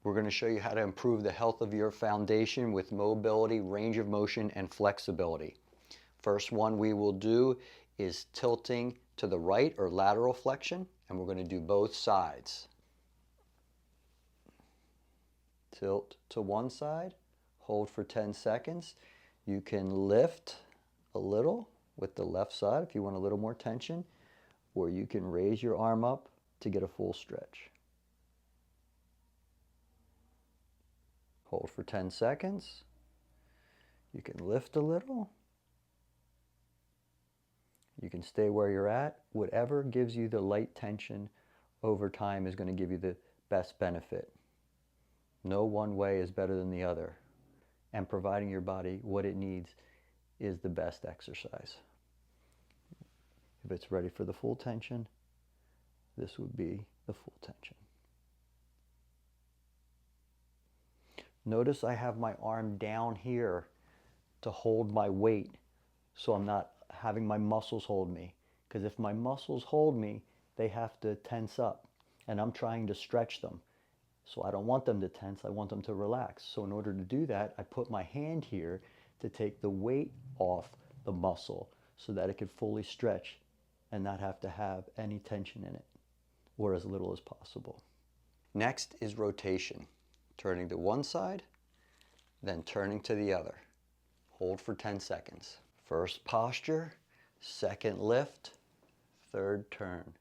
We're going to show you how to improve the health of your foundation with mobility, range of motion, and flexibility. First one we will do is tilting to the right or lateral flexion, and we're going to do both sides. Tilt to one side, hold for 10 seconds. You can lift a little with the left side if you want a little more tension, or you can raise your arm up to get a full stretch. Hold for 10 seconds. You can lift a little. You can stay where you're at. Whatever gives you the light tension over time is going to give you the best benefit. No one way is better than the other. And providing your body what it needs is the best exercise. If it's ready for the full tension, this would be the full tension. Notice I have my arm down here to hold my weight, so I'm not having my muscles hold me. Because if my muscles hold me, they have to tense up, and I'm trying to stretch them. So I don't want them to tense, I want them to relax. So in order to do that, I put my hand here to take the weight off the muscle so that it could fully stretch and not have to have any tension in it, or as little as possible. Next is rotation. Turning to one side, then turning to the other. Hold for 10 seconds. First posture, second lift, third turn.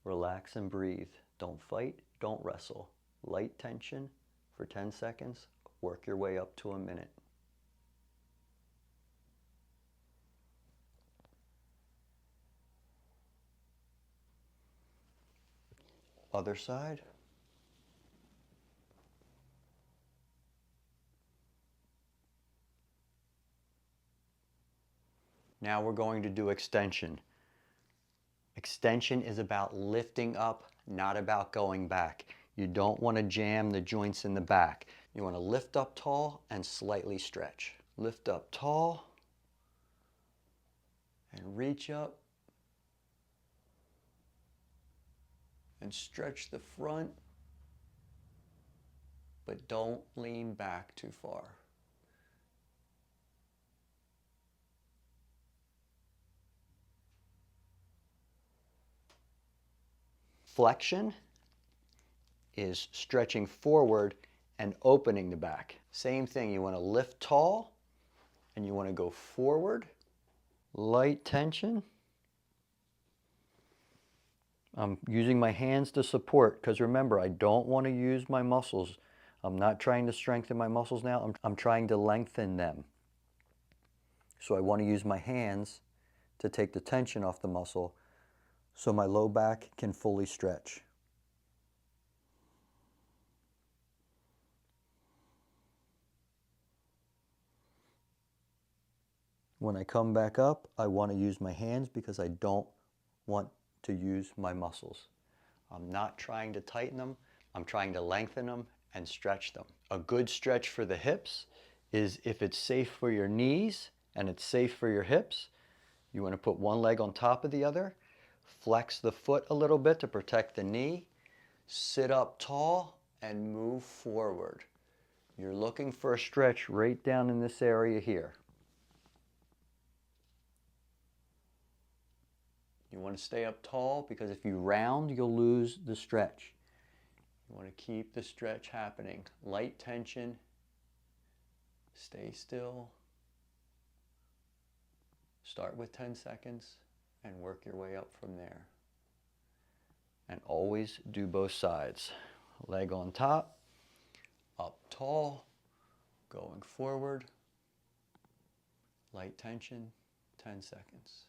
Relax and breathe. Don't fight, don't wrestle. Light tension for 10 seconds. Work your way up to a minute. Other side. Now we're going to do extension. Extension is about lifting up, not about going back. You don't want to jam the joints in the back. You want to lift up tall and slightly stretch. Lift up tall and reach up and stretch the front, but don't lean back too far. Flexion is stretching forward and opening the back. Same thing, you want to lift tall and you want to go forward. Light tension. I'm using my hands to support because remember, I don't want to use my muscles. I'm not trying to strengthen my muscles now. I'm trying to lengthen them. So I want to use my hands to take the tension off the muscle so my low back can fully stretch. When I come back up, I want to use my hands because I don't want to use my muscles. I'm not trying to tighten them, I'm trying to lengthen them and stretch them. A good stretch for the hips is if it's safe for your knees and it's safe for your hips, you want to put one leg on top of the other, flex the foot a little bit to protect the knee, sit up tall and move forward. You're looking for a stretch right down in this area here. You want to stay up tall because if you round, you'll lose the stretch. You want to keep the stretch happening. Light tension. Stay still. Start with 10 seconds and work your way up from there. And always do both sides. Leg on top, up tall, going forward. Light tension, 10 seconds.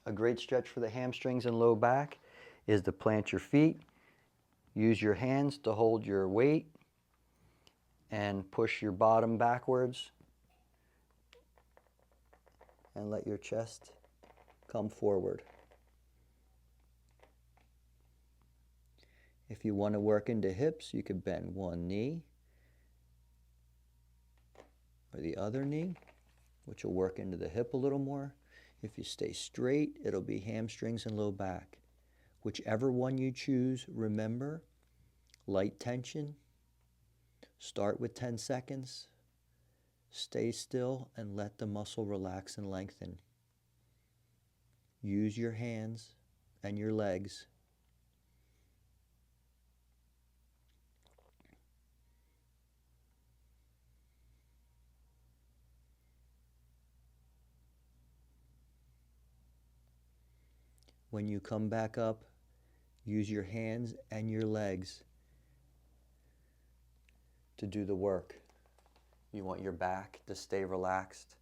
A great stretch for the hamstrings and low back is to plant your feet, use your hands to hold your weight, and push your bottom backwards and let your chest come forward. If you want to work into hips, you can bend one knee or the other knee, which will work into the hip a little more. If you stay straight, it'll be hamstrings and low back. Whichever one you choose, remember, light tension. Start with 10 seconds. Stay still and let the muscle relax and lengthen. Use your hands and your legs. When you come back up, use your hands and your legs to do the work. You want your back to stay relaxed.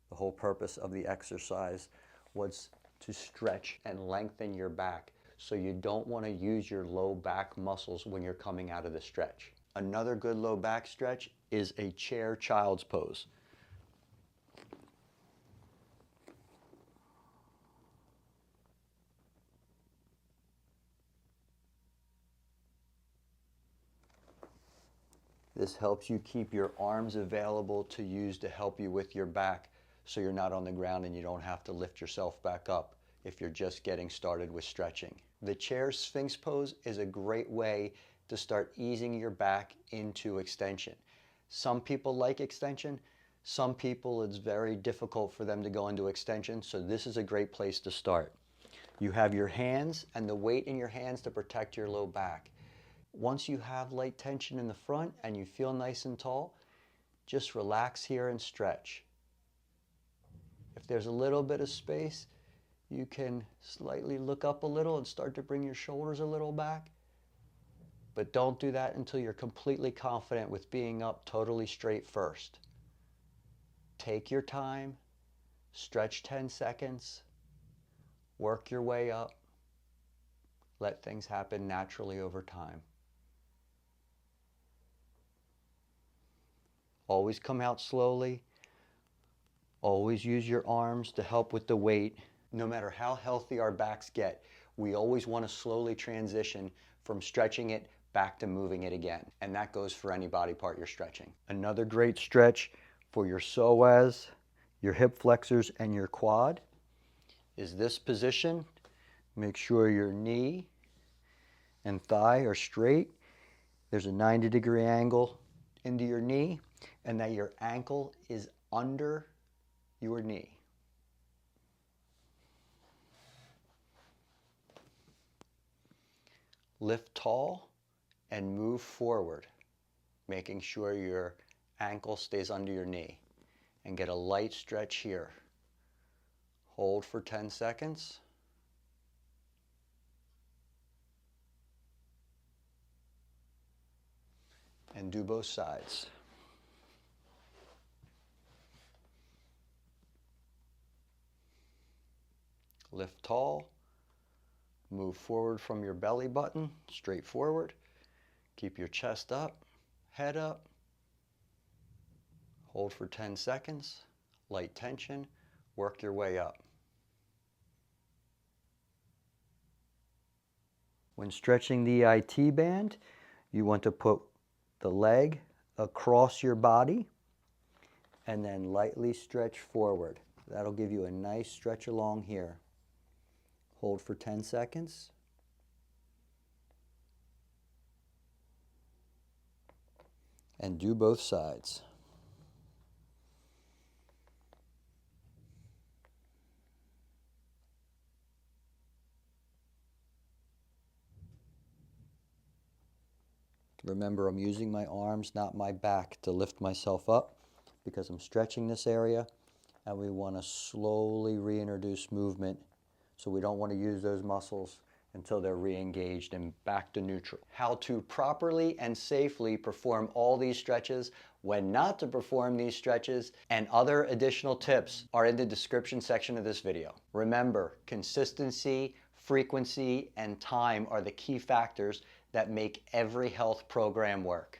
The whole purpose of the exercise was to stretch and lengthen your back, so you don't want to use your low back muscles when you're coming out of the stretch. Another good low back stretch is a chair child's pose. This helps you keep your arms available to use to help you with your back, so you're not on the ground and you don't have to lift yourself back up if you're just getting started with stretching. The chair Sphinx pose is a great way to start easing your back into extension. Some people like extension. Some people, it's very difficult for them to go into extension, so this is a great place to start. You have your hands and the weight in your hands to protect your low back. Once you have light tension in the front and you feel nice and tall, just relax here and stretch. If there's a little bit of space, you can slightly look up a little and start to bring your shoulders a little back. But don't do that until you're completely confident with being up totally straight first. Take your time, stretch 10 seconds, work your way up. Let things happen naturally over time. Always come out slowly. Always use your arms to help with the weight. No matter how healthy our backs get, we always want to slowly transition from stretching it back to moving it again. And that goes for any body part you're stretching. Another great stretch for your psoas, your hip flexors, and your quad is this position. Make sure your knee and thigh are straight. There's a 90-degree angle into your knee, and that your ankle is under your knee. Lift tall and move forward, making sure your ankle stays under your knee. And get a light stretch here. Hold for 10 seconds. And do both sides. Lift tall, move forward from your belly button, straight forward. Keep your chest up, head up. Hold for 10 seconds, light tension, work your way up. When stretching the IT band, you want to put the leg across your body and then lightly stretch forward. That'll give you a nice stretch along here. Hold for 10 seconds. And do both sides. Remember, I'm using my arms, not my back, to lift myself up because I'm stretching this area, and we want to slowly reintroduce movement, so we don't want to use those muscles until they're re-engaged and back to neutral. How to properly and safely perform all these stretches, when not to perform these stretches, and other additional tips are in the description section of this video. Remember, consistency, frequency, and time are the key factors that make every health program work.